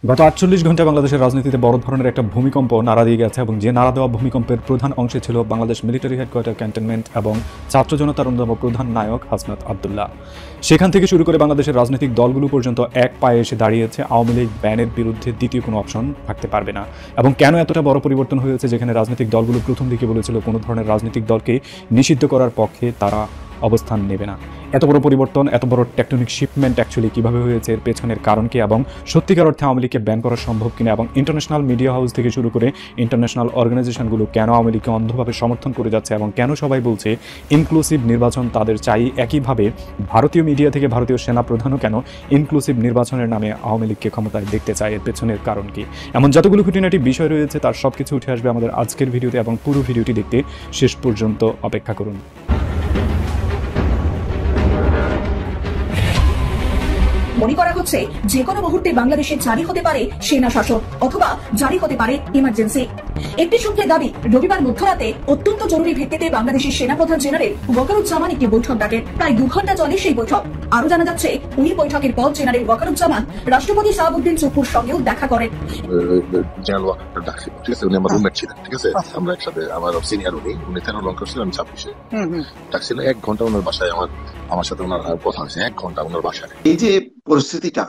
গত ৪৮ ঘন্টায় বাংলাদেশের রাজনীতিতে বড় ধরনের একটা ভূমিকম্প নাড়া দিয়ে গেছে এবং যে নাড়া দেওয়া ভূমিকম্পের প্রধান অংশে ছিল বাংলাদেশ মিলিটারি হেডকোয়ার্টার ক্যান্টনমেন্ট এবং ছাত্র জনতার অন্যতম প্রধান নায়ক হাসনাত আবদুল্লাহ। সেখান থেকে শুরু করে বাংলাদেশের রাজনৈতিক দলগুলো পর্যন্ত এক পায়ে এসে দাঁড়িয়েছে আওয়ামী লীগ ব্যানের বিরুদ্ধে দ্বিতীয় কোনো অপশন থাকতে পারবে না। এবং কেন এতটা বড় পরিবর্তন হয়েছে, যেখানে রাজনৈতিক দলগুলো প্রথম দিকে বলেছিল কোনো ধরনের রাজনৈতিক দলকে নিষিদ্ধ করার পক্ষে তারা অবস্থান নেবে না। এত বড় পরিবর্তন, এত বড় টেকটনিক শিপমেন্ট অ্যাকচুয়ালি কীভাবে হয়েছে, এর পেছনের কারণ কি এবং সত্যিকার অর্থে আওয়ামী লীগকে ব্যান করা সম্ভব কিনা, এবং ইন্টারন্যাশনাল মিডিয়া হাউস থেকে শুরু করে ইন্টারন্যাশনাল অর্গানাইজেশনগুলো কেন আওয়ামী লীগকে অন্ধভাবে সমর্থন করে যাচ্ছে এবং কেন সবাই বলছে ইনক্লুসিভ নির্বাচন তাদের চাই, একইভাবে ভারতীয় মিডিয়া থেকে ভারতীয় সেনাপ্রধানও কেন ইনক্লুসিভ নির্বাচনের নামে আওয়ামী লীগকে ক্ষমতায় দেখতে চায়, এর পেছনের কারণ কি, এমন যতগুলো খুঁটিনাটি বিষয় রয়েছে তার সব কিছু উঠে আসবে আমাদের আজকের ভিডিওতে, এবং পুরো ভিডিওটি দেখতে শেষ পর্যন্ত অপেক্ষা করুন। মনে করা হচ্ছে যে কোনো মুহূর্তে বাংলাদেশে জারি হতে পারে সেনা শাসন অথবা জারি হতে পারে ইমার্জেন্সি। একটি সূত্রের দাবি, রবিবার মধ্যরাতে অত্যন্ত জরুরি ভিত্তিতে বাংলাদেশের সেনাপ্রধান জেনারেল ওয়াকারুজ্জামান একটি বৈঠক ডাকেন। প্রায় 2 ঘন্টা চলে সেই বৈঠক। আরো জানা যাচ্ছে, ওই বৈঠকের পর জেনারেল ওয়াকারুজ্জামান রাষ্ট্রপতি শাহাবুদ্দিন চুপ্পুর সঙ্গেও দেখা করেন। জেনারেল ওয়াকার ডাকছিল, ঠিক আছে, উনি আমার রুমমেট ছিলেন, ঠিক আছে, আমরা একসাথে, আমার সিনিয়র উনি 13 লঙ্কার ছিলেন, 26-এ ডাকছিল। 1 ঘন্টা ওনার বাসায় আমার সাথে ওনার কথা হয়েছে, 1 ঘন্টা ওনার বাসায়। এই যে পরিস্থিতিটা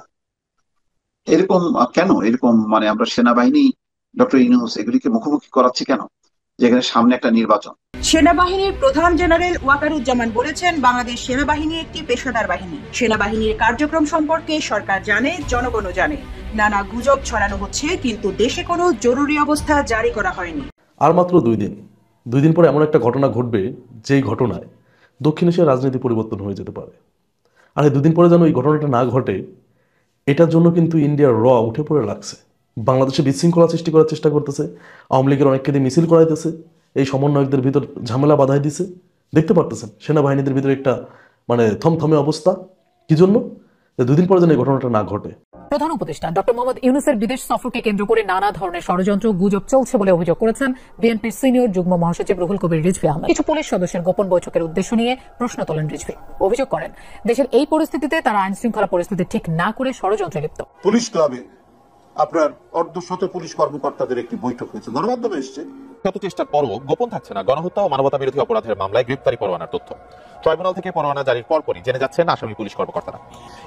এরকম কেন, এরকম মানে আমরা সেনাবাহিনী ডক্টর ইউনূস এগুলিকে মুখোমুখি করাচ্ছি কেন, যেখানে সামনে একটা নির্বাচন? সেনাবাহিনীর প্রধান জেনারেল ওয়াকারুজ্জামান বলেছেন, বাংলাদেশ সেনাবাহিনী একটি পেশাদার বাহিনী। সেনাবাহিনীর কার্যক্রম সম্পর্কে সরকার জানে, জনগণও জানে। নানা গুজব ছড়ানো হচ্ছে, কিন্তু দেশে কোনো জরুরি অবস্থা জারি করা হয়নি। আর মাত্র 2 দিন পরে এমন একটা ঘটনা ঘটবে যেই ঘটনায় দক্ষিণ এশিয়ার রাজনীতি পরিবর্তন হয়ে যেতে পারে। আর এই 2 দিন পরে যেন এই ঘটনাটা না ঘটে, এটার জন্য কিন্তু ইন্ডিয়ার উঠে পড়ে লাগছে। বাংলাদেশে বিশৃঙ্খলা সৃষ্টি করার চেষ্টা করতেছে, আওয়ামী লীগের অনেককে দিয়ে মিছিল করাইতেছে, এই সমন্বয়কদের ভিতর ঝামেলা বাধাই দিছে। দেখতে পারতেছেন সেনাবাহিনীদের ভিতরে একটা থমথমে অবস্থা। কি জন্য? 2 দিন পরে যেন এই ঘটনাটা না ঘটে। প্রধান উপদেষ্টা ডক্টর মোহাম্মদ ইউনূসের বিদেশ সফরকে কেন্দ্র করে নানা ধরনের ষড়যন্ত্র গুজব চলছে বলে অভিযোগ করেছেন বিএনপির সিনিয়র যুগ্ম মহাসচিব রুহুল কবির রিজভী আহমেদ। কিছু পুলিশ সদস্যের গোপন বৈঠকের উদ্দেশ্য নিয়ে প্রশ্ন তোলেন রিজভী। অভিযোগ করেন, দেশের এই পরিস্থিতিতে তারা আইন শৃঙ্খলা পরিস্থিতি ঠিক না করে ষড়যন্ত্রে লিপ্ত। পুলিশ ক্লাবে আপনার অর্ধশত পুলিশ কর্মকর্তাদের একটি বৈঠক হয়েছে, গণমাধ্যমে এসছে। শত চেষ্টার পরও গোপন থাকছে না গণহত্যা ও মানবতা বিরোধী অপরাধের মামলায় গ্রেপ্তারি পরোয়ানার তথ্য। ট্রাইব্যুনাল থেকে পরোয়ানা জারির পরপরই জেনে যাচ্ছেন আসামি পুলিশ কর্মকর্তারা।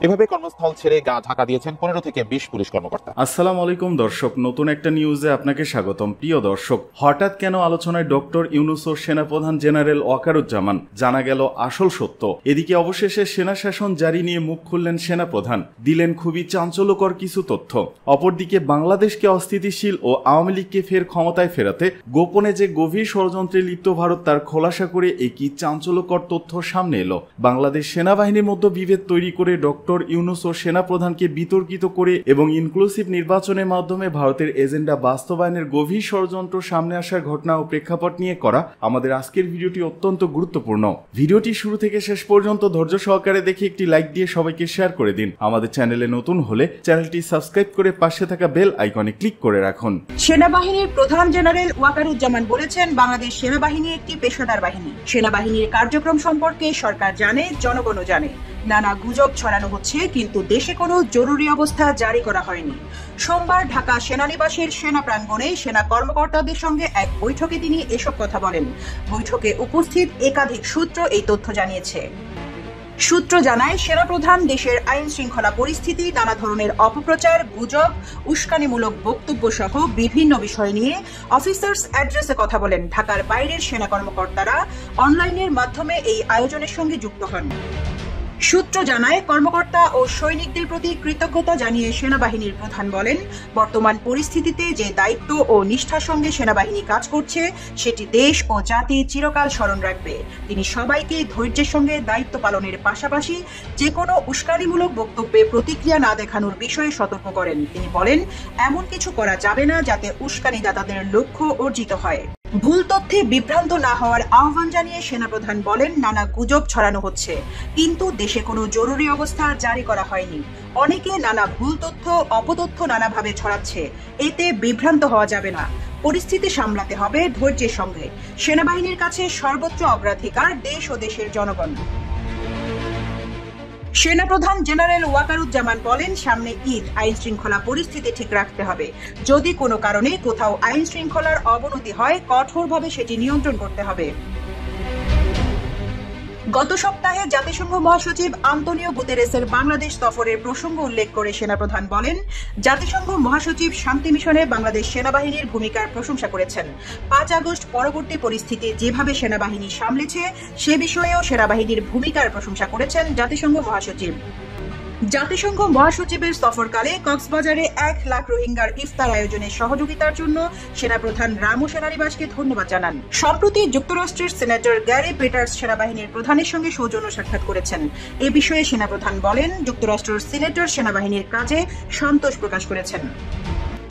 এভাবে কর্মস্থল ছেড়ে গা ঢাকা দিয়েছেন 15 থেকে 20 পুলিশ কর্মকর্তা। আসসালামু আলাইকুম দর্শক, নতুন একটা নিউজে আপনাকে স্বাগতম। প্রিয় দর্শক, হঠাৎ কেন আলোচনায় ডক্টর ইউনূস ও সেনাপ্রধান জেনারেল ওয়াকারুজ্জামান? জানা গেল আসল সত্য। এদিকে অবশেষে সেনা শাসন জারি নিয়ে মুখ খুললেন সেনাপ্রধান, দিলেন খুবই চাঞ্চল্যকর কিছু তথ্য। অপরদিকে বাংলাদেশকে অস্থিতিশীল ও আওয়ামী লীগকে ফের ক্ষমতায় ফেরাতে গোপনে যে গভীর ষড়যন্ত্রে লিপ্ত ভারত তার খোলাসা করে একই চাঞ্চল্যকর তথ্য সামনে এলো। বাংলাদেশ সেনাবাহিনীর মধ্যে বিভেদ তৈরি করে ডক্টর ইউনূস ও সেনাপ্রধানকে বিতর্কিত করে এবং ইনক্লুসিভ নির্বাচনের মাধ্যমে ভারতের এজেন্ডা বাস্তবায়নের গভীর ষড়যন্ত্র সামনে আসার ঘটনা ও প্রেক্ষাপট নিয়ে করা আমাদের আজকের ভিডিওটি অত্যন্ত গুরুত্বপূর্ণ। ভিডিওটি শুরু থেকে শেষ পর্যন্ত ধৈর্য সহকারে দেখে একটি লাইক দিয়ে সবাইকে শেয়ার করে দিন। আমাদের চ্যানেলে নতুন হলে চ্যানেলটি সাবস্ক্রাইব করে পাশে থাকা বেল আইকনে ক্লিক করে রাখুন। সেনাবাহিনীর প্রধান জেনারেল ওয়াকারুজ্জামান বলেছেন, বাংলাদেশ সেনাবাহিনী একটি পেশাদার বাহিনী। সেনাবাহিনীর কার্যক্রম সম্পর্কে সরকার জানে, জনগণও জানে। নানা গুজব ছড়ানো হচ্ছে, কিন্তু দেশে কোনো জরুরি অবস্থা জারি করা হয়নি। সোমবার ঢাকা সেনানিবাসের সেনা প্রাঙ্গণে সেনা কর্মকর্তাদের সঙ্গে এক বৈঠকে তিনি এসব কথা বলেন। বৈঠকে উপস্থিত একাধিক সূত্র এই তথ্য জানিয়েছে। সূত্র জানায়, সেনাপ্রধান দেশের আইন শৃঙ্খলা পরিস্থিতি, নানা ধরনের অপপ্রচার, গুজব, উস্কানিমূলক বক্তব্য সহ বিভিন্ন বিষয় নিয়ে অফিসার্স অ্যাড্রেসে কথা বলেন। ঢাকার বাইরের সেনা কর্মকর্তারা অনলাইনের মাধ্যমে এই আয়োজনের সঙ্গে যুক্ত হন। সূত্র জানায়, কর্মকর্তা ও সৈনিকদের প্রতি কৃতজ্ঞতা জানিয়ে সেনাবাহিনীর প্রধান বলেন, বর্তমান পরিস্থিতিতে যে দায়িত্ব ও নিষ্ঠার সঙ্গে সেনাবাহিনী কাজ করছে সেটি দেশ ও জাতি চিরকাল স্মরণ রাখবে। তিনি সবাইকে ধৈর্যের সঙ্গে দায়িত্ব পালনের পাশাপাশি যে কোনো উস্কানিমূলক বক্তব্যে প্রতিক্রিয়া না দেখানোর বিষয়ে সতর্ক করেন। তিনি বলেন, এমন কিছু করা যাবে না যাতে উস্কানিদাতাদের লক্ষ্য অর্জিত হয়। ভুল তথ্যে বিভ্রান্ত না হওয়ার আহ্বান জানিয়ে সেনাপ্রধান বলেন, নানা গুজব ছড়ানো হচ্ছে, কিন্তু দেশে কোনো জরুরি অবস্থা জারি করা হয়নি। অনেকে নানা ভুল তথ্য, অপতথ্য নানাভাবে ছড়াচ্ছে, এতে বিভ্রান্ত হওয়া যাবে না। পরিস্থিতি সামলাতে হবে ধৈর্যের সঙ্গে। সেনাবাহিনীর কাছে সর্বোচ্চ অগ্রাধিকার দেশ ও দেশের জনগণ। সেনাপ্রধান জেনারেল ওয়াকারুজ্জামান বলেন, সামনে ঈদ, আইন শৃঙ্খলা পরিস্থিতি ঠিক রাখতে হবে। যদি কোনো কারণে কোথাও আইন শৃঙ্খলার অবনতি হয়, কঠোরভাবে সেটি নিয়ন্ত্রণ করতে হবে। গত সপ্তাহে জাতিসংঘ মহাসচিব আন্তোনিও গুতেরেসের বাংলাদেশ সফরের প্রসঙ্গ উল্লেখ করে সেনাপ্রধান বলেন, জাতিসংঘ মহাসচিব শান্তি মিশনে বাংলাদেশ সেনাবাহিনীর ভূমিকার প্রশংসা করেছেন। 5 আগস্ট পরবর্তী পরিস্থিতি যেভাবে সেনাবাহিনী সামলেছে সে বিষয়েও সেনাবাহিনীর ভূমিকার প্রশংসা করেছেন জাতিসংঘ মহাসচিব। জাতিসংঘ মহাসচিবের সফরকালে কক্সবাজারে 1 লাখ রোহিঙ্গার ইফতার আয়োজনের সহযোগিতার জন্য সেনাপ্রধান রামু সেনানিবাসকে ধন্যবাদ জানান। সম্প্রতি যুক্তরাষ্ট্রের সিনেটর গ্যারি পিটার্স সেনাবাহিনীর প্রধানের সঙ্গে সৌজন্য সাক্ষাৎ করেছেন। এ বিষয়ে সেনাপ্রধান বলেন, যুক্তরাষ্ট্রের সিনেটর সেনাবাহিনীর কাজে সন্তোষ প্রকাশ করেছেন।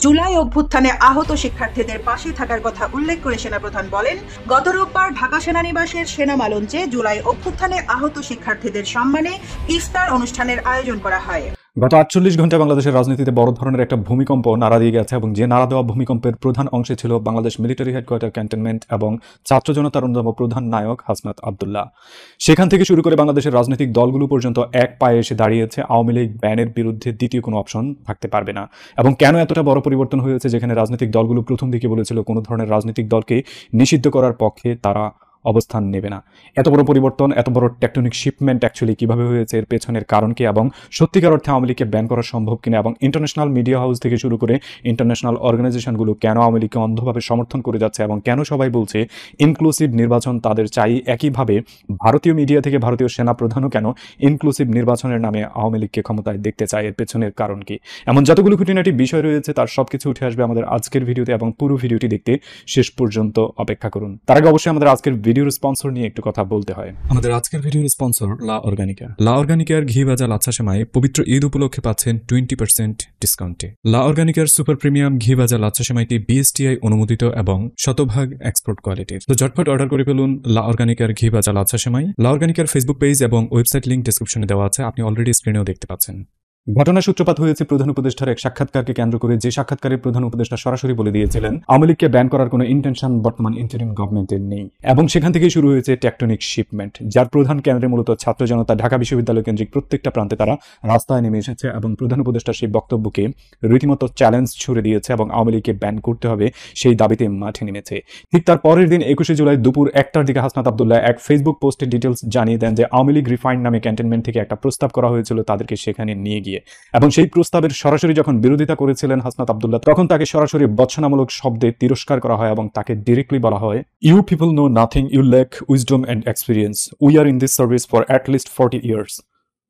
জুলাই অভ্যুত্থানে আহত শিক্ষার্থীদের পাশে থাকার কথা উল্লেখ করে সেনাপ্রধান বলেন, গত রোববার ঢাকা সেনানিবাসের সেনামালঞ্চে জুলাই অভ্যুত্থানে আহত শিক্ষার্থীদের সম্মানে ইফতার অনুষ্ঠানের আয়োজন করা হয়। গত 48 ঘন্টায় বাংলাদেশের রাজনীতিতে বড় ধরনের একটা ভূমিকম্প নাড়া দিয়ে গেছে এবং যে নাড়া দেওয়া ভূমিকম্পের প্রধান অংশে ছিল বাংলাদেশ মিলিটারি হেডকোয়ার্টার ক্যান্টনমেন্ট এবং ছাত্র জনতার অন্যতম প্রধান নায়ক হাসনাত আব্দুল্লাহ। সেখান থেকে শুরু করে বাংলাদেশের রাজনৈতিক দলগুলো পর্যন্ত এক পায়ে এসে দাঁড়িয়েছে আওয়ামী লীগ ব্যানের বিরুদ্ধে দ্বিতীয় কোনো অপশন থাকতে পারবে না। এবং কেন এতটা বড় পরিবর্তন হয়েছে, যেখানে রাজনৈতিক দলগুলো প্রথম দিকে বলেছিল কোনো ধরনের রাজনৈতিক দলকে নিষিদ্ধ করার পক্ষে তারা অবস্থান নেবে না। এত বড় পরিবর্তন, এত বড় টেকটনিক শিপমেন্ট অ্যাকচুয়ালি কিভাবে হয়েছে, এর পেছনের কারণ কি এবং সত্যিকার অর্থে আওয়ামী লীগকে ব্যান করা সম্ভব কিনা এবং ইন্টারন্যাশনাল মিডিয়া হাউস থেকে শুরু করে ইন্টারন্যাশনাল অর্গানাইজেশনগুলো কেন আওয়ামী লীগকে অন্ধভাবে সমর্থন করে যাচ্ছে এবং কেন সবাই বলছে ইনক্লুসিভ নির্বাচন তাদের চাই, একইভাবে ভারতীয় মিডিয়া থেকে ভারতীয় সেনাপ্রধানও কেন ইনক্লুসিভ নির্বাচনের নামে আওয়ামী লীগকে ক্ষমতায় দেখতে চায়, এর পেছনের কারণ কি, এমন যতগুলো খুঁটিনাটি বিষয় রয়েছে তার সবকিছু উঠে আসবে আমাদের আজকের ভিডিওতে এবং পুরো ভিডিওটি দেখতে শেষ পর্যন্ত অপেক্ষা করুন। তার আগে অবশ্যই আমাদের আজকের ভিডিওর স্পন্সর নিয়ে একটু কথা বলতে হয়। আমাদের আজকের ভিডিওর স্পন্সর লা অর্গানিকা। লা অর্গানিকার ঘি ভাজা লাচ্ছা সেমাই পবিত্র ঈদ উপলক্ষে পাচ্ছেন 20% ডিসকাউন্টে। লা অর্গানিকার সুপার প্রিমিয়াম ঘি ভাজা লাচ্ছা সেমাইটি বিএসটিআই অনুমোদিত এবং শতভাগ এক্সপোর্ট কোয়ালিটির। তো ঝটপট অর্ডার করে ফেলুন লা অর্গানিকার ঘি ভাজা লাচ্ছা সেমাই। লা অর্গানিকার ফেসবুক পেজ এবং ওয়েবসাইট লিংক ডেসক্রিপশনে দেওয়া আছে, আপনি অলরেডি স্ক্রিনেও দেখতে পাচ্ছেন। ঘটনার সূত্রপাত হয়েছে প্রধান উপদেষ্টার এক সাক্ষাৎকারকে কেন্দ্র করে, যে সাক্ষাৎকারে প্রধান উপদেষ্টা সরাসরি বলে দিয়েছিলেন আওয়ামী লীগকে ব্যান করার কোনো ইন্টেনশন বর্তমান ইন্টারিম গভর্নমেন্টের নেই এবং সেখান থেকেই শুরু হয়েছে টেকটনিক শিপমেন্ট, যার প্রধান কেন্দ্রে মূলত ছাত্র জনতা। ঢাকা বিশ্ববিদ্যালয় কেন্দ্রিক প্রত্যেকটা প্রান্তে তারা রাস্তায় নেমে এসেছে এবং প্রধান উপদেষ্টার সেই বক্তব্যকে রীতিমতো চ্যালেঞ্জ ছুড়ে দিয়েছে এবং আওয়ামী লীগকে ব্যান করতে হবে সেই দাবিতে মাঠে নেমেছে। ঠিক তার পরের দিন 21শে জুলাই দুপুর 1টার দিকে হাসনাত আব্দুল্লাহ এক ফেসবুক পোস্টে ডিটেলস জানিয়ে দেন যে আওয়ামী লীগ রিফাইন্ড নামে ক্যান্টনমেন্ট থেকে একটা প্রস্তাব করা হয়েছিল তাদেরকে সেখানে নিয়ে গিয়ে, এবং সেই প্রস্তাবের সরাসরি যখন বিরোধিতা করেছিলেন হাসনাত আব্দুল্লাহ তখন তাকে সরাসরি বর্জনামূলক শব্দে তিরস্কার করা হয় এবং তাকে ডিরেক্টলি বলা হয়, you people know nothing, you lack wisdom and experience, we are in this service for at 40 years.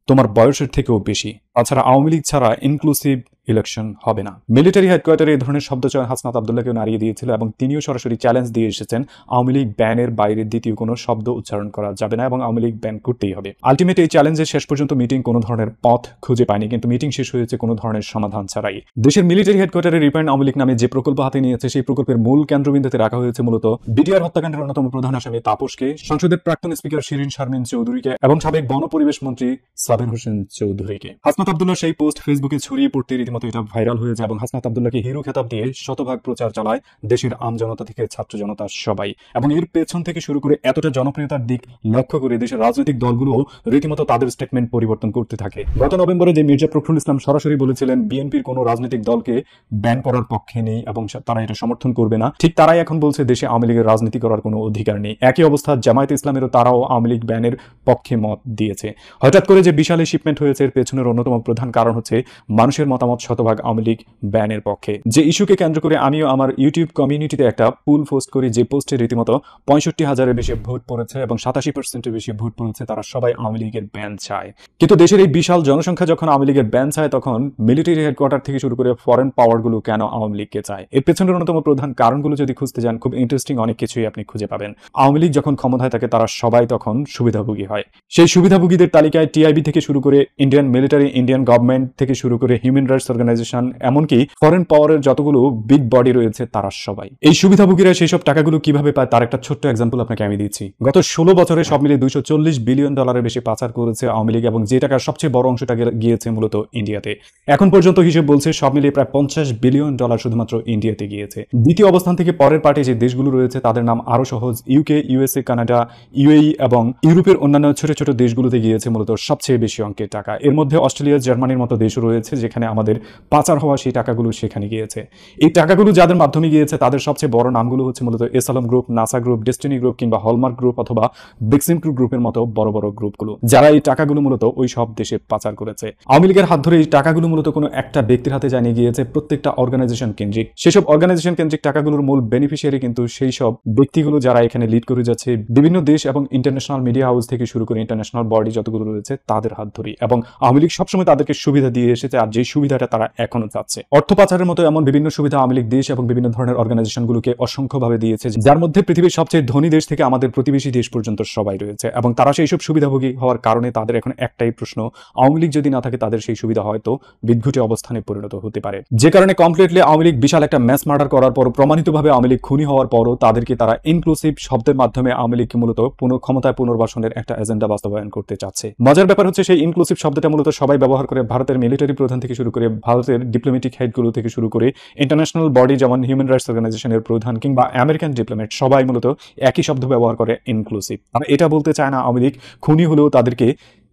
তোমার বয়সের থেকেও বেশি। তাছাড়া আওয়ামী লীগ ছাড়া ইনক্লুসিভ ইলেকশন হবে না। মিলিটারি হেডকোয়ার্টারে এই ধরনের শব্দচয়ন হাসনাত আব্দুল্লাহকে নাড়িয়ে দিয়েছিল এবং তিনিও সরাসরি চ্যালেঞ্জ দিয়ে এসেছেন আওয়ামী লীগ ব্যানের বাইরে দ্বিতীয় কোনো শব্দ উচ্চারণ করা যাবে না এবং আওয়ামী লীগ ব্যান করতেই হবে। আলটিমেট এই চ্যালেঞ্জের শেষ পর্যন্ত মিটিং কোনো ধরনের পথ খুঁজে পায়নি, কিন্তু মিটিং শেষ হয়েছে কোনো ধরনের সমাধান ছাড়াই। দেশের মিলিটারি হেডকোয়ার্টারে রিফাইন্ড আওয়ামী লীগ নামে যে প্রকল্প হাতে নিয়েছে সেই প্রকল্পের মূল কেন্দ্রবিন্দুতে রাখা হয়েছে মূলত বিডিআর হত্যাকাণ্ডের অন্যতম প্রধান আসামি তাপসকে, সংসদের প্রাক্তন স্পিকার শিরিন শারমিন চৌধুরীকে এবং সাবেক বন পরিবেশ মন্ত্রী সাবের হোসেন চৌধুরীকে। হাসনাত আব্দুল্লাহ সেই পোস্ট ফেসবুকে ছড়িয়ে পড়তে রীতিমতো এটা ভাইরাল হয়ে যায় এবং হাসনাত আব্দুল্লাহকে হিরো খেতাব দিয়ে শতভাগ প্রচার চালায় দেশের আম জনতা থেকে ছাত্র জনতা সবাই। এবং এর পেছন থেকে শুরু করে এতটা জনপ্রিয়তার দিক লক্ষ্য করে দেশের রাজনৈতিক দলগুলো রীতিমতো তাদের স্টেটমেন্ট পরিবর্তন করতে থাকে। গত নভেম্বরে যে মির্জা ফখরুল ইসলাম সরাসরি বলেছিলেন বিএনপির কোনো রাজনৈতিক দলকে ব্যান করার পক্ষে নেই এবং তারা এটা সমর্থন করবে না, ঠিক তারাই এখন বলছে দেশে আওয়ামী লীগের রাজনীতি করার কোনো অধিকার নেই। একই অবস্থা জামায়াতে ইসলামেরও, তারাও আওয়ামী লীগ ব্যানের পক্ষে মত দিয়েছে। হঠাৎ করে যে বিশাল শিপমেন্ট হয়েছে এর পেছনের অন্যতম প্রধান কারণ হচ্ছে মানুষের মতামত শতভাগ আওয়ামী লীগ ব্যানের পক্ষে। যে ইস্যুকে কেন্দ্র করে আমিও আমার ইউটিউব কমিউনিটিতে একটা পুল পোস্ট করি, যে পোস্টে রীতিমতো 65,000-এর বেশি ভোট পড়েছে এবং 87%-এর বেশি ভোট পড়েছে, তারা সবাই আওয়ামী লীগের ব্যান চায়। কিন্তু দেশের এই বিশাল জনসংখ্যা যখন আওয়ামী লীগের ব্যান চায় তখন মিলিটারি হেডকোয়ার্টার থেকে শুরু করে ফরেন পাওয়ারগুলো কেন আওয়ামী লীগকে চায়, এর পেছনের অন্যতম প্রধান কারণগুলো যদি খুঁজতে যান খুব ইন্টারেস্টিং অনেক কিছুই আপনি খুঁজে পাবেন। আওয়ামী লীগ যখন ক্ষমতায় থাকে তারা সবাই তখন সুবিধাভোগী হয়। সেই সুবিধাভোগীদের তালিকায় টিআইবি থেকে শুরু করে ইন্ডিয়ান মিলিটারি, ইন্ডিয়ান গভর্নমেন্ট থেকে শুরু করে হিউম্যান রাইটস অর্গানাইজেশন, এমনকি ফরেন পাওয়ারের যতগুলো বিগ বডি রয়েছে তারা সবাই। এই সুবিধাভোগীরা সেই সব টাকাগুলো কিভাবে পায় তার একটা ছোট্ট এক্সাম্পল আপনাকে আমি দিচ্ছি। গত 16 বছরে সব মিলিয়ে $240 বিলিয়ন বেশি পাচার করেছে আওয়ামী লীগ, এবং যে টাকার সবচেয়ে বড় অংশটা গিয়েছে মূলত ইন্ডিয়াতে। এখন পর্যন্ত হিসেব বলছে সব মিলিয়ে প্রায় $50 বিলিয়ন শুধুমাত্র ইন্ডিয়াতে গিয়েছে। দ্বিতীয় অবস্থান থেকে পরের পার্টি যে দেশগুলো রয়েছে তাদের নাম আরো সহজ, ইউকে, ইউএসএ, কানাডা, ইউএই এবং ইউরোপের অন্যান্য ছোট ছোট দেশগুলোতে গিয়েছে মূলত সবচেয়ে বেশি অঙ্কের টাকা। এর মধ্যে অস্ট্রেলিয়া, জার্মানির মতো দেশও রয়েছে যেখানে আমাদের পাচার হওয়া সেই টাকাগুলো সেখানে গিয়েছে। এই টাকাগুলো যাদের মাধ্যমে গিয়েছে তাদের সবচেয়ে বড় নামগুলো হচ্ছে মূলত S Alam group, Nassa group, Destiny group কিংবা হলমার্ক গ্রুপ অথবা বেক্সিম গ্রুপের মতো বড় বড় গ্রুপগুলো, যারা এই টাকাগুলো মূলত ওই সব দেশে পাচার করেছে। আওয়ামী লীগের হাত ধরে এই টাকাগুলো মূলত কোনো একটা ব্যক্তির হাতে জানিয়ে গিয়েছে প্রত্যেকটা অর্গানাইজেশন কেন্দ্রিক। সেসব অর্গানাইজেশন কেন্দ্রিক টাকাগুলোর মূল বেনিফিশিয়ারি কিন্তু সেই সব ব্যক্তিগুলো যারা এখানে লিড করে যাচ্ছে বিভিন্ন দেশ এবং ইন্টারন্যাশনাল মিডিয়া হাউস থেকে শুরু করে ইন্টারন্যাশনাল বডি যতগুলো রয়েছে তাদের হাত ধরে। এবং আওয়ামী লীগ সবসময় তাদেরকে সুবিধা দিয়ে এসেছে, আর যেই সুবিধাটা তারা এখনো চাচ্ছে। অর্থ পাচারের মতো এমন বিভিন্ন সুবিধা আওয়ামী লীগ দেশ এবং বিভিন্ন ধরনের অর্গানাইজেশনগুলোকে অসংখ্যভাবে দিয়েছে, যার মধ্যে পৃথিবীর সবচেয়ে ধনী দেশ থেকে আমাদের প্রতিবেশী দেশ পর্যন্ত সবাই রয়েছে। এবং তারা সেই সব সুবিধাভোগী হওয়ার কারণে তাদের এখন একটাই প্রশ্ন, আওয়ামী লীগ যদি না থাকে তাদের সেই সুবিধা হয়তো বিদঘুটে অবস্থানে পরিণত হতে পারে। যে কারণে কমপ্লিটলি আওয়ামী লীগ বিশাল একটা ম্যাস মার্ডার করার পর, প্রমাণিতভাবে আওয়ামী লীগ খুনি হওয়ার পরও তাদেরকে তারা ইনক্লুসিভ শব্দের মাধ্যমে আওয়ামী লীগকে মূলত ক্ষমতায় পুনর্বাসনের একটা এজেন্ডা বাস্তবায়ন করতে চাচ্ছে। মজার ব্যাপার হচ্ছে সেই ইনক্লুসিভ শব্দটা মূলত সবাই ব্যবহার করে, ভারতের মিলিটারি প্রধান থেকে শুরু করে ভারতের ডিপ্লোম্যাটিক হেডগুলো থেকে শুরু করে ইন্টারন্যাশনাল বডি যেমন হিউম্যান রাইটস অর্গানাইজেশনের প্রধান কিংবা আমেরিকান ডিপ্লোম্যাট সবাই মূলত একই শব্দ ব্যবহার করে, ইনক্লুসিভ। তারা এটা বলতে চায় না আওয়ামী লীগ খুনি হলেও তাদেরকে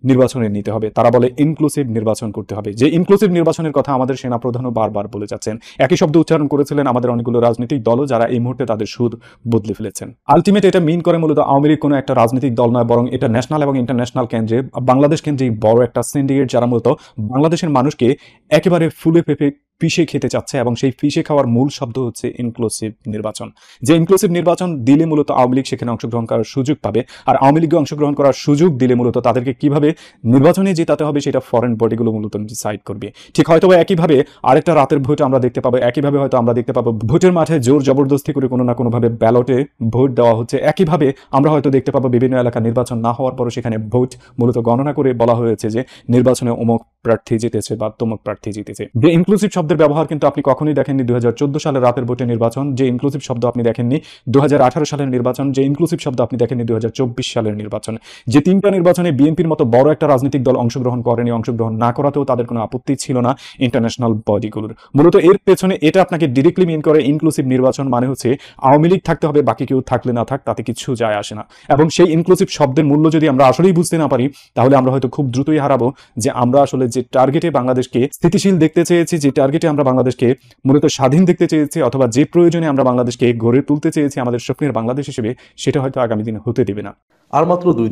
নির্বাচনে নিতে হবে, তারা বলে ইনক্লুসিভ নির্বাচন করতে হবে। যে ইনক্লুসিভ নির্বাচনের কথা আমাদের সেনাপ্রধানও বারবার বলে যাচ্ছেন, একই শব্দ উচ্চারণ করেছিলেন আমাদের অনেকগুলো রাজনৈতিক দলও, যারা এই মুহূর্তে তাদের সুর বদলে ফেলেছেন। আলটিমেট এটা মিন করে মূলত আওয়ামী লীগ কোনো একটা রাজনৈতিক দল নয়, বরং এটা ন্যাশনাল এবং ইন্টারন্যাশনাল কেন্দ্রে বাংলাদেশ কেন্দ্রিক বড় একটা সিন্ডিকেট, যারা মূলত বাংলাদেশের মানুষকে একেবারে ফুলে ফেপে পিষে খেতে চাচ্ছে। এবং সেই পিষে খাওয়ার মূল শব্দ হচ্ছে ইনক্লুসিভ নির্বাচন। যে ইনক্লুসিভ নির্বাচন দিলে মূলত আওয়ামী লীগ সেখানে অংশগ্রহণ করার সুযোগ পাবে, আর আওয়ামী লীগে অংশগ্রহণ করার সুযোগ দিলে মূলত তাদেরকে কিভাবে নির্বাচনে জেতাতে হবে সেটা ফরেন বডিগুলো মূলত ডিসাইড করবে। ঠিক হয়তো একইভাবে আরেকটা রাতের ভোট আমরা দেখতে পাবো, একইভাবে হয়তো আমরা দেখতে পাবো ভোটের মাঠে জোর জবরদস্তি করে কোনো না কোনোভাবে ব্যালটে ভোট দেওয়া হচ্ছে। একইভাবে আমরা হয়তো দেখতে পাবো বিভিন্ন এলাকা নির্বাচন না হওয়ার পরও সেখানে ভোট মূলত গণনা করে বলা হয়েছে যে নির্বাচনে অমুক প্রার্থী জিতেছে বা তমুক প্রার্থী জিতেছে। যে ইনক্লুসিভ শব্দের ব্যবহার কিন্তু আপনি কখনোই দেখেননি 2014 সালের রাতের ভোটে নির্বাচন, যে ইনক্লুসিভ শব্দ আপনি দেখেননি 2018 সালের নির্বাচন, যে ইনক্লুসিভ শব্দ আপনি দেখেননি 2024 সালের নির্বাচন। যে তিনটা নির্বাচনে বিএনপির মতো বড় একটা রাজনৈতিক দল অংশগ্রহণ করেনি, অংশগ্রহণ না করাতেও তাদের কোনো আপত্তি ছিল না ইন্টারন্যাশনাল বডিগুলোর। মূলত এর পেছনে এটা আপনাকে ডিরেক্টলি মিন করে ইনক্লুসিভ নির্বাচন মানে হচ্ছে আওয়ামী লীগ থাকতে হবে, বাকি কেউ থাকলে না থাক তাতে কিছু যায় আসে না। এবং সেই ইনক্লুসিভ শব্দের মূল্য যদি আমরা আসলেই বুঝতে না পারি তাহলে আমরা হয়তো খুব দ্রুতই হারাবো যে আমরা আসলে যে টার্গেটে বাংলাদেশকে স্থিতিশীল দেখতে চেয়েছি, যে টার্গেটে আমরা বাংলাদেশকে মূলত স্বাধীন দেখতে চেয়েছি, অথবা যে প্রয়োজনে আমরা বাংলাদেশকে গড়ে তুলতে চেয়েছি আমাদের স্বপ্নের বাংলাদেশ হিসেবে, সেটা হয়তো আগামী দিনে হতে দেবে না। আর মাত্র 2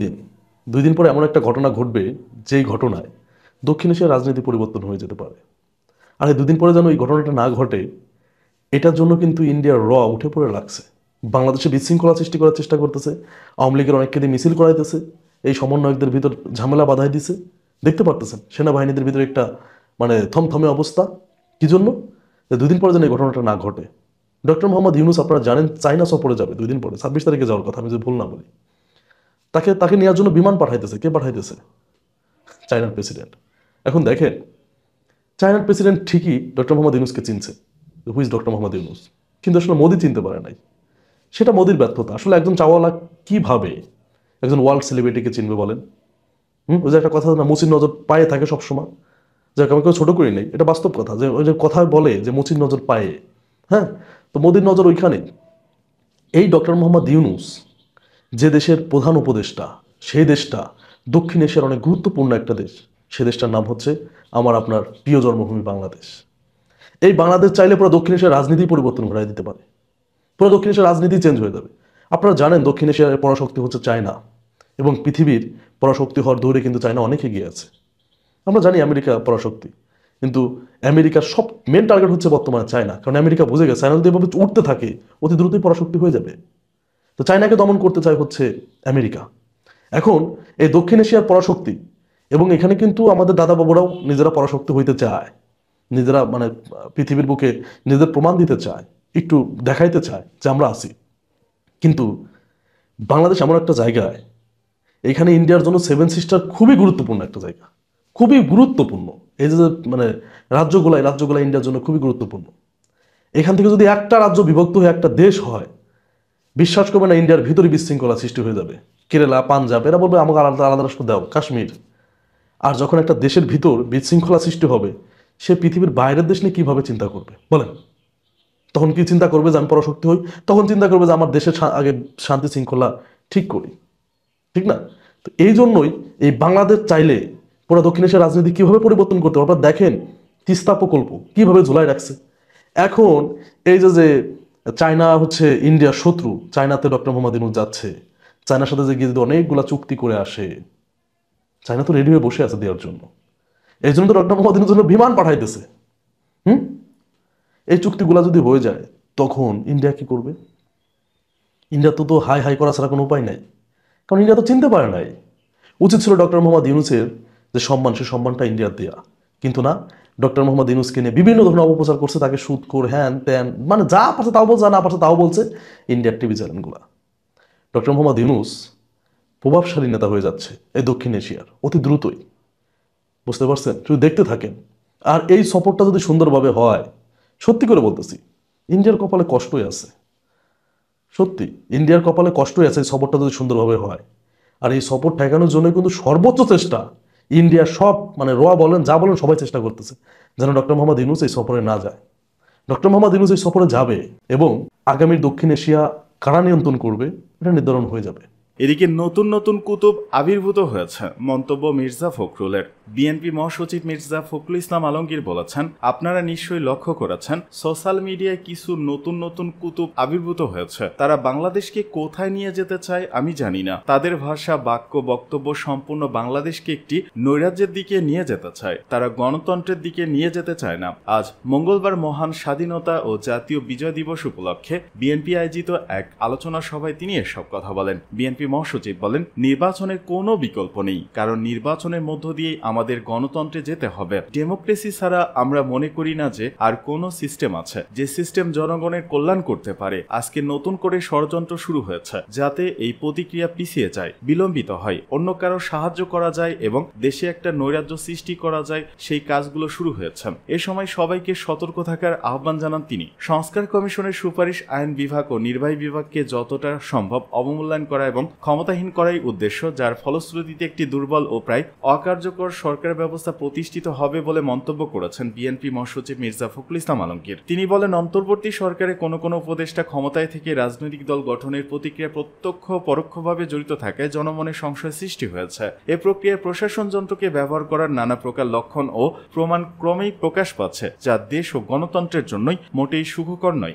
দিন পরে এমন একটা ঘটনা ঘটবে যেই ঘটনায় দক্ষিণ এশিয়ার রাজনীতি পরিবর্তন হয়ে যেতে পারে। আর এই 2 দিন পরে যেন এই ঘটনাটা না ঘটে, এটার জন্য কিন্তু ইন্ডিয়ার র উঠে পড়ে লাগছে। বাংলাদেশে বিশৃঙ্খলা সৃষ্টি করার চেষ্টা করতেছে, আওয়ামী লীগের অনেককে দিয়ে মিছিল করাইতেছে, এই সমন্বয়কদের ভিতর ঝামেলা বাধাই দিছে। দেখতে পারতেছেন সেনাবাহিনীদের ভিতরে একটা থমথমে অবস্থা। কি জন্য? 2 দিন পরে যেন এই ঘটনাটা না ঘটে। ডক্টর মোহাম্মদ ইউনুস আপনারা জানেন চায়না সফরে যাবে 2 দিন পরে, 26 তারিখে যাওয়ার কথা, আমি যদি ভুল না বলি। তাকে নেওয়ার জন্য বিমান পাঠাইতেছে। কে পাঠাইতেছে? চায়নার প্রেসিডেন্ট। এখন দেখেন, চায়নার প্রেসিডেন্ট ঠিকই ডক্টর মোহাম্মদ ইউনুসকে চিনছে, who is doctor Mohammad Yunus, কিন্তু আসলে মোদি চিনতে পারে নাই। সেটা মোদির ব্যর্থতা। আসলে একজন চাওয়ালা কিভাবে একজন ওয়ার্ল্ড সেলিব্রিটিকে চিনবে বলেন? ওই যে একটা কথা না, মুচির নজর পায়ে থাকে সবসময়। যাক, আমি কেউ ছোট করি নাই, এটা বাস্তব কথা। যে ওই যে কথা বলে যে মুচির নজর পায়ে, হ্যাঁ, তো মোদির নজর ওইখানে। এই ডক্টর মোহাম্মদ ইউনুস যে দেশের প্রধান উপদেষ্টা, সেই দেশটা দক্ষিণ এশিয়ার অনেক গুরুত্বপূর্ণ একটা দেশ। সে দেশটার নাম হচ্ছে আমার আপনার প্রিয় জন্মভূমি বাংলাদেশ। এই বাংলাদেশ চাইলে পুরো দক্ষিণ এশিয়ার রাজনীতি পরিবর্তন ঘটাই দিতে পারে, পুরো দক্ষিণ এশিয়ার রাজনীতি চেঞ্জ হয়ে যাবে। আপনারা জানেন দক্ষিণ এশিয়ার পরাশক্তি হচ্ছে চায়না, এবং পৃথিবীর পরাশক্তি হওয়ার দৌড়ে কিন্তু চায়না অনেক এগিয়ে আছে। আমরা জানি আমেরিকা পরাশক্তি, কিন্তু আমেরিকার সব মেন টার্গেট হচ্ছে বর্তমানে চায়না। কারণ আমেরিকা বুঝে গেছে চায়না যদি এভাবে উঠতে থাকে অতি দ্রুতই পরাশক্তি হয়ে যাবে। তো চায়নাকে দমন করতে চায় হচ্ছে আমেরিকা। এখন এই দক্ষিণ এশিয়ার পরাশক্তি, এবং এখানে কিন্তু আমাদের দাদা বাবুরাও নিজেরা পরাশক্তি হইতে চায়, নিজেরা পৃথিবীর বুকে নিজেদের প্রমাণ দিতে চায়, একটু দেখাইতে চায় যে আমরা আছি। কিন্তু বাংলাদেশ এমন একটা জায়গায়, এখানে ইন্ডিয়ার জন্য 7 সিস্টার খুবই গুরুত্বপূর্ণ একটা জায়গা, খুবই গুরুত্বপূর্ণ। এই যে মানে রাজ্যগুলা ইন্ডিয়ার জন্য খুবই গুরুত্বপূর্ণ। এখান থেকে যদি একটা রাজ্য বিভক্ত হয়ে একটা দেশ হয়, বিশ্বাস করবে না, ইন্ডিয়ার ভিতরে বিশৃঙ্খলা সৃষ্টি হয়ে যাবে। কেরালা, পাঞ্জাব এরা বলবে আমাকে আলাদা আলাদা রাষ্ট্র দাও, কাশ্মীর। আর যখন একটা দেশের ভিতর বিশৃঙ্খলা সৃষ্টি হবে, সে পৃথিবীর বাইরের দেশ নিয়ে কিভাবে চিন্তা করবে বলেন? তখন কি চিন্তা করবে যে আমি পরাশক্তি হই? তখন চিন্তা করবে যে আমার দেশের আগে শান্তি শৃঙ্খলা ঠিক করি, ঠিক না? তো এই জন্যই এই বাংলাদেশ চাইলে পুরো দক্ষিণ এশিয়ার রাজনীতি কিভাবে পরিবর্তন করতে হবে। আপনারা দেখেন তিস্তা প্রকল্প কিভাবে ঝুলাই রাখছে। এখন এই যে চায়না হচ্ছে ইন্ডিয়ার শত্রু, চায়নাতে ডক্টর মোহাম্মদ ইউনূস যাচ্ছে, চায়নার সাথে যে গিয়ে যদি অনেকগুলা চুক্তি করে আসে, চায়না তো রেডি হয়ে বসে আছে দেওয়ার জন্য। এই জন্য তো ডক্টর মোহাম্মদ ইউনূস জন্য বিমান পাঠাইতেছে। এই চুক্তিগুলা যদি হয়ে যায় তখন ইন্ডিয়া কি করবে? ইন্ডিয়া তো হাই হাই করা ছাড়া কোনো উপায় নাই, কারণ ইন্ডিয়া তো চিনতে পারে নাই। উচিত ছিল ডক্টর মোহাম্মদ ইউনূসের যে সম্মান, সে সম্মানটা ইন্ডিয়ার দেয়া, কিন্তু না, ডক্টর মোহাম্মদ ইউনূসকে নিয়ে বিভিন্ন ধরনের অপপ্রচার করছে, তাকে সুদখোর, হ্যান ত্যান, মানে যা পারছে তাও বলছে, না পারছে তাও বলছে ইন্ডিয়ার টিভি চ্যানেলগুলা। ডক্টর মোহাম্মদ ইউনূস প্রভাবশালী নেতা হয়ে যাচ্ছে এই দক্ষিণ এশিয়ার অতি দ্রুতই, বুঝতে পারছেন? যদি দেখতে থাকেন। আর এই সফরটা যদি সুন্দরভাবে হয়, সত্যি করে বলতেছি, ইন্ডিয়ার কপালে কষ্টই আছে, সত্যি ইন্ডিয়ার কপালে কষ্টই আছে এই সফরটা যদি সুন্দরভাবে হয়। আর এই সফর ঠেকানোর জন্য কিন্তু সর্বোচ্চ চেষ্টা ইন্ডিয়ার সব মানে বলেন যা বলেন সবাই চেষ্টা করতেছে যেন ডক্টর মোহাম্মদ ইউনূস এই সফরে না যায়। ডক্টর মোহাম্মদ ইউনূস এই সফরে যাবে এবং আগামী দক্ষিণ এশিয়া কারা নিয়ন্ত্রণ করবে এটা নির্ধারণ হয়ে যাবে। এদিকে নতুন নতুন কুতুব আবির্ভূত হয়েছে, মন্তব্য মির্জা ফখরুলের। বিএনপি মহাসচিব মির্জা ফখরুল ইসলাম আলমগীর বলেছেন, আপনারা নিশ্চয়ই লক্ষ্য করেছেন সোশ্যাল মিডিয়ায় কিছু নতুন নতুন কুতুব আবির্ভূত হয়েছে। তারা বাংলাদেশকে কোথায় নিয়ে যেতে চায় আমি জানি না। তাদের ভাষা, বাক্য, বক্তব্য সম্পূর্ণ বাংলাদেশকে একটি নৈরাজ্যের দিকে নিয়ে যেতে চায়, তারা গণতন্ত্রের দিকে নিয়ে যেতে চায় না। আজ মঙ্গলবার মহান স্বাধীনতা ও জাতীয় বিজয় দিবস উপলক্ষে বিএনপি আয়োজিত এক আলোচনা সভায় তিনি এসব কথা বলেন। বিএনপি মহাসচিব বলেন, নির্বাচনের কোনো বিকল্প নেই, কারণ নির্বাচনের মধ্য দিয়ে আমাদের গণতন্ত্রে যেতে হবে। ডেমোক্রেসি ছাড়া আমরা মনে করি না যে আর কোনো সিস্টেম আছে যে সিস্টেম জনগণের কল্যাণ করতে পারে। আজকে নতুন করে ষড়যন্ত্র শুরু হয়েছে যাতে এই প্রতিক্রিয়া পিছিয়ে যায়, বিলম্বিত হয়, অন্য কারো সাহায্য করা যায় এবং দেশে একটা নৈরাজ্য সৃষ্টি করা যায়, সেই কাজগুলো শুরু হয়েছে। এ সময় সবাইকে সতর্ক থাকার আহ্বান জানান তিনি। সংস্কার কমিশনের সুপারিশ আইন বিভাগ ও নির্বাহী বিভাগকে যতটা সম্ভব অবমূল্যায়ন করা এবং ক্ষমতাহীন করাই উদ্দেশ্য, যার ফলশ্রুতিতে একটি দুর্বল ও প্রায় অকার্যকর সরকার ব্যবস্থা প্রতিষ্ঠিত হবে বলে মন্তব্য করেছেন বিএনপি মহাসচিব মির্জা ফখরুল ইসলাম আলমগীর। তিনি বলেন, অন্তর্বর্তী সরকারে কোনো কোনো উপদেষ্টা ক্ষমতায় থেকে রাজনৈতিক দল গঠনের প্রতিক্রিয়া প্রত্যক্ষ পরোক্ষভাবে জড়িত থাকায় জনমনের সংশয় সৃষ্টি হয়েছে। এ প্রক্রিয়ার প্রশাসন যন্ত্রকে ব্যবহার করার নানা প্রকার লক্ষণ ও প্রমাণ ক্রমেই প্রকাশ পাচ্ছে, যা দেশ ও গণতন্ত্রের জন্যই মোটেই সুখকর নয়।